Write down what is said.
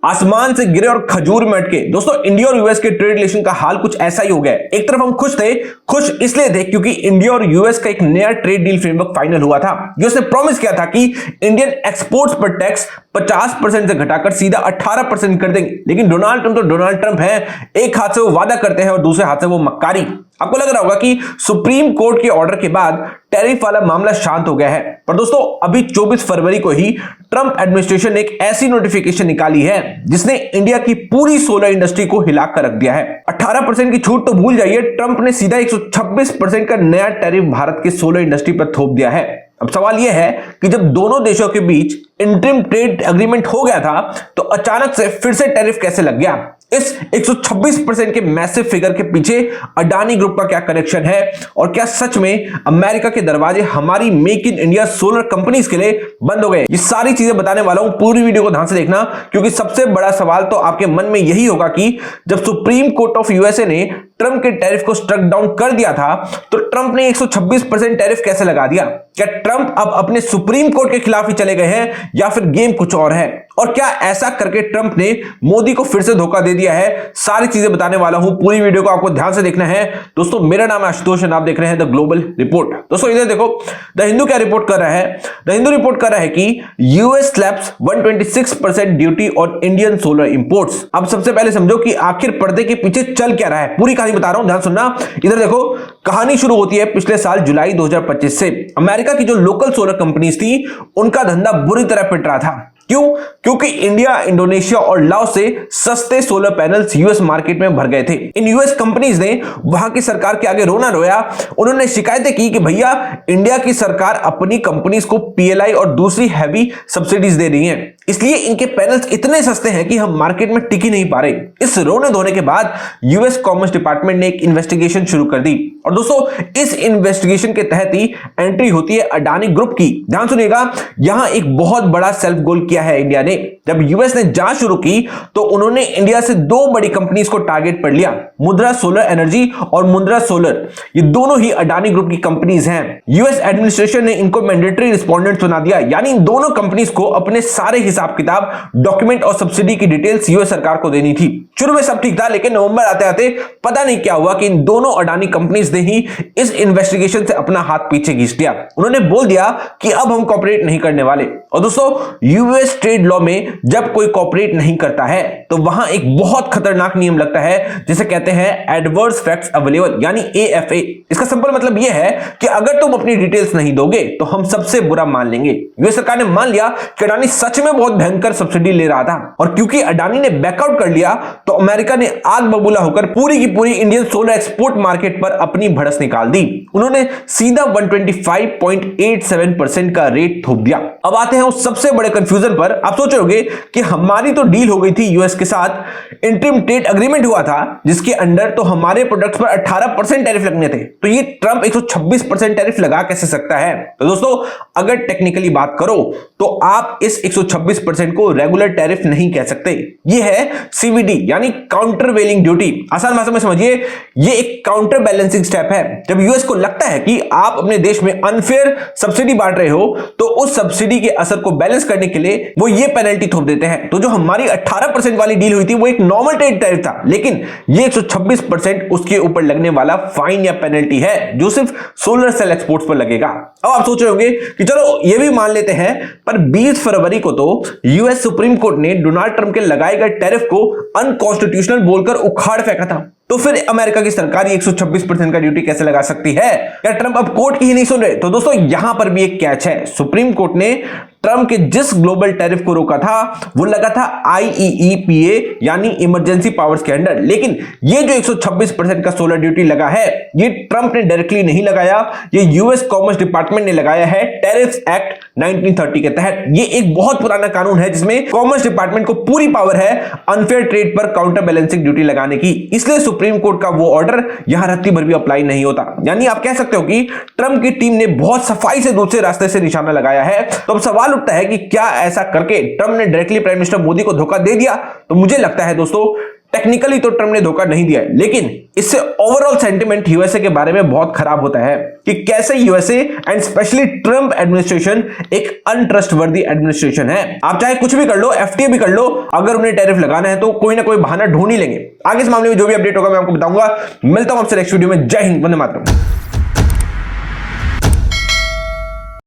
आसमान से गिरे और खजूर में अटके। दोस्तों इंडिया और यूएस के ट्रेड रिलेशन का हाल कुछ ऐसा ही हो गया है। एक तरफ हम खुश इसलिए थे क्योंकि इंडिया और यूएस का एक नया ट्रेड डील फ्रेमवर्क फाइनल हुआ था। यूएस ने प्रॉमिस किया था कि इंडियन एक्सपोर्ट्स पर टैक्स 50% से घटाकर सीधा 18% कर देंगे। लेकिन डोनाल्ड ट्रंप है, एक हाथ से वो वादा करते हैं और दूसरे हाथ से वो मक्कारी। आपको लग रहा होगा कि सुप्रीम कोर्ट के ऑर्डर के बाद टैरिफ वाला मामला शांत हो गया है, पर दोस्तों अभी 24 फरवरी को ही ट्रंप एडमिनिस्ट्रेशन ने एक ऐसी नोटिफिकेशन निकाली है जिसने इंडिया की पूरी सोलर इंडस्ट्री को हिलाकर रख दिया है। 18% की छूट तो भूल जाइए, ट्रंप ने सीधा 126% का नया टैरिफ भारत की सोलर इंडस्ट्री पर थोप दिया है। अब सवाल यह है कि जब दोनों देशों के बीच इंटरिम ट्रेड एग्रीमेंट हो गया था तो अचानक से फिर से टैरिफ कैसे लग गया? इस 126% के मैसिव फिगर के पीछे अडानी ग्रुप का क्या कनेक्शन है और क्या सच में अमेरिका के दरवाजे हमारी make in India solar companies के लिए बंद हो गए? ये सारी चीजें बताने वाला हूं, पूरी वीडियो को ध्यान से देखना, क्योंकि सबसे बड़ा सवाल तो आपके मन में यही होगा कि जब सुप्रीम कोर्ट ऑफ यूएसए ने ट्रंप के टैरिफ को स्ट्रक डाउन कर दिया था तो ट्रंप ने 126% टैरिफ कैसे लगा दिया? क्या ट्रंप अब अपने सुप्रीम कोर्ट के खिलाफ ही चले गए हैं या फिर गेम कुछ और है? और क्या ऐसा करके ट्रंप ने मोदी को फिर से धोखा दे दिया है? सारी चीजें बताने वाला हूं, पूरी वीडियो को आपको ध्यान से देखना है। दोस्तों मेरा नाम है आशुतोष और आप देख रहे हैं द ग्लोबल रिपोर्ट। दोस्तों इधर देखो, द हिंदू क्या रिपोर्ट कर रहा है? द हिंदू रिपोर्ट कर रहा है कि US slaps 126% duty on Indian solar imports. अब सबसे पहले समझो कि आखिर पर्दे के पीछे चल क्या रहा है, पूरी कहानी बता रहा हूं, ध्यान सुनना। इधर देखो, कहानी शुरू होती है पिछले साल जुलाई 2025 से। अमेरिका की जो लोकल सोलर कंपनीज थी उनका धंधा बुरी तरह पिट रहा था। क्यों? क्योंकि इंडिया, इंडोनेशिया और लाओस से सस्ते सोलर पैनल्स यूएस मार्केट में भर गए थे। इन यूएस कंपनीज ने वहां की सरकार के आगे रोना रोया। उन्होंने शिकायतें की कि भैया इंडिया की सरकार अपनी कंपनीज को पीएलआई और दूसरी हैवी सब्सिडीज दे रही है, इसलिए इनके पैनल्स इतने सस्ते हैं कि हम मार्केट में टिक ही नहीं पा रहे। इस रोने धोने के बाद यूएस कॉमर्स डिपार्टमेंट ने एक इन्वेस्टिगेशन शुरू कर दी और दोस्तों इस इन्वेस्टिगेशन के तहत ही एंट्री होती है अडानी ग्रुप की। ध्यान सुनिएगा, यहां एक बहुत बड़ा सेल्फ गोल किया है इंडिया ने। जब यूएस ने जांच शुरू की तो उन्होंने इंडिया से दो बड़ी कंपनीज को टारगेट पर लिया, मुद्रा सोलर एनर्जी और मुद्रा सोलर। ये दोनों ही अडानी ग्रुप की कंपनीज हैं। यूएस एडमिनिस्ट्रेशन ने इनको मैंडेटरी रिस्पोंडेंट्स बना दिया, यानी इन दोनों कंपनीज को अपने सारे हिसाब किताब, डॉक्यूमेंट और सब्सिडी की डिटेल्स यूएस सरकार को देनी थी। शुरू में सब ठीक था, लेकिन नवंबर आते आते पता नहीं क्या हुआ कि इन दोनों अडानी कंपनीज ने ही इस इन्वेस्टिगेशन से अपना हाथ पीछे खींच लिया। उन्होंने बोल दिया कि अब हम कॉपरेट नहीं करने वाले। और दोस्तों यूएस ट्रेड लॉ में जब कोई कॉपरेट नहीं करता है तो वहां एक बहुत खतरनाक नियम लगता है जिसे कहते हैं एडवर्स फैक्ट्स अवेलेबल, यानी एएफए। इसका सिंपल मतलब यह है कि अगर तुम अपनी डिटेल्स नहीं दोगे तो हम सबसे बुरा मान लेंगे। यूएस सरकार ने मान लिया कि अडानी सच में बहुत भयंकर सब्सिडी ले रहा था, और क्योंकि अडानी ने बैकआउट कर लिया तो अमेरिका ने आग बबूला होकर पूरी की पूरी इंडियन सोलर एक्सपोर्ट मार्केट पर अपनी भड़स निकाल दी। उन्होंने सीधा 125.87% का रेट थोप दिया। अब आते हैं उस सबसे बड़े कंफ्यूजन पर। आप सोच रहे होंगे कि हमारी तो डील हो गई थी यूएस के साथ, इंटरिम ट्रेड एग्रीमेंट हुआ था जिसके अंडर तो हमारे प्रोडक्ट्स पर 18% टैरिफ लगने थे, तो ये ट्रंप 126% टैरिफ लगा कैसे सकता है? तो दोस्तों अगर टेक्निकली बात करो तो आप इस 126% को रेगुलर टैरिफ नहीं कह सकते। ये है सीवीडी, यानी काउंटर वेलिंग ड्यूटी। आसान भाषा में समझिए, ये एक काउंटर बैलेंसिंग स्टेप है। जब यूएस को लगता है कि आप अपने देश में अनफेयर सब्सिडी बांट रहे हो तो उस सब्सिडी के असर को बैलेंस करने के लिए वो ये पेनल्टी थोप देते हैं। तो जो हमारी 18% वाली डील हुई थी वो एक नॉर्मल ट्रेड टैरिफ था, लेकिन ये 126% उसके ऊपर लगने वाला फाइन या पेनल्टी है जो सिर्फ सोलर सेल एक्सपोर्ट्स पर लगेगा। अब आप सोच रहे होंगे कि चलो ये भी मान लेते हैं, पर 20 फरवरी को तो यूएस सुप्रीम कोर्ट ने डोनाल्ड ट्रंप के लगाए गए टैरिफ को अनकॉन्स्टिट्यूशनल बोलकर उखाड़ फेंका था। तो फिर अमेरिका की सरकार 126% का ड्यूटी कैसे लगा सकती है? क्या ट्रंप अब कोर्ट की ही नहीं सुन रहे? तो दोस्तों यहां पर भी एक कैच है। सुप्रीम कोर्ट ने ट्रंप के जिस ग्लोबल टैरिफ को रोका था वो लगा था आईईईपीए यानी इमरजेंसी पावर्स के अंडर, लेकिन ये जो 126% का सोलर ड्यूटी लगा है ये ट्रंप ने डायरेक्टली नहीं लगाया, ये यूएस कॉमर्स डिपार्टमेंट ने लगाया है टैरिफ्स एक्ट 1930 के तहत। ये एक बहुत पुराना कानून है जिसमें कॉमर्स डिपार्टमेंट को पूरी पावर है अनफेयर ट्रेड पर काउंटर बैलेंसिंग ड्यूटी लगाने की, इसलिए सुप्रीम कोर्ट का वो ऑर्डर यहां रत्ती भर भी अप्लाई नहीं होता। यानी आप कह सकते हो कि ट्रंप की टीम ने बहुत सफाई से दूसरे रास्ते से निशाना लगाया है। तो अब सवाल सवाल उठता है कि क्या ऐसा करके ट्रंप ने डायरेक्टली प्राइम मिनिस्टर मोदी को धोखा दे दिया? तो मुझे लगता है दोस्तों, टेक्निकली तो ट्रंप ने धोखा नहीं दिया है, लेकिन इससे ओवरऑल सेंटिमेंट यूएसए के बारे में बहुत खराब होता है कि कैसे USA and specially Trump administration एक अनट्रस्टवर्दी एडमिनिस्ट्रेशन है। आप चाहे कुछ भी कर लो, एफटीए भी कर लो, अगर उन्हें टैरिफ लगाना है तो कोई ना कोई बहाना ढूंढ ही लेंगे। आगे इस मामले में जो भी अपडेट होगा मैं आपको बताऊंगा। मिलता हूं आपसे नेक्स्ट वीडियो में। जय हिंद, वंदे मातरम।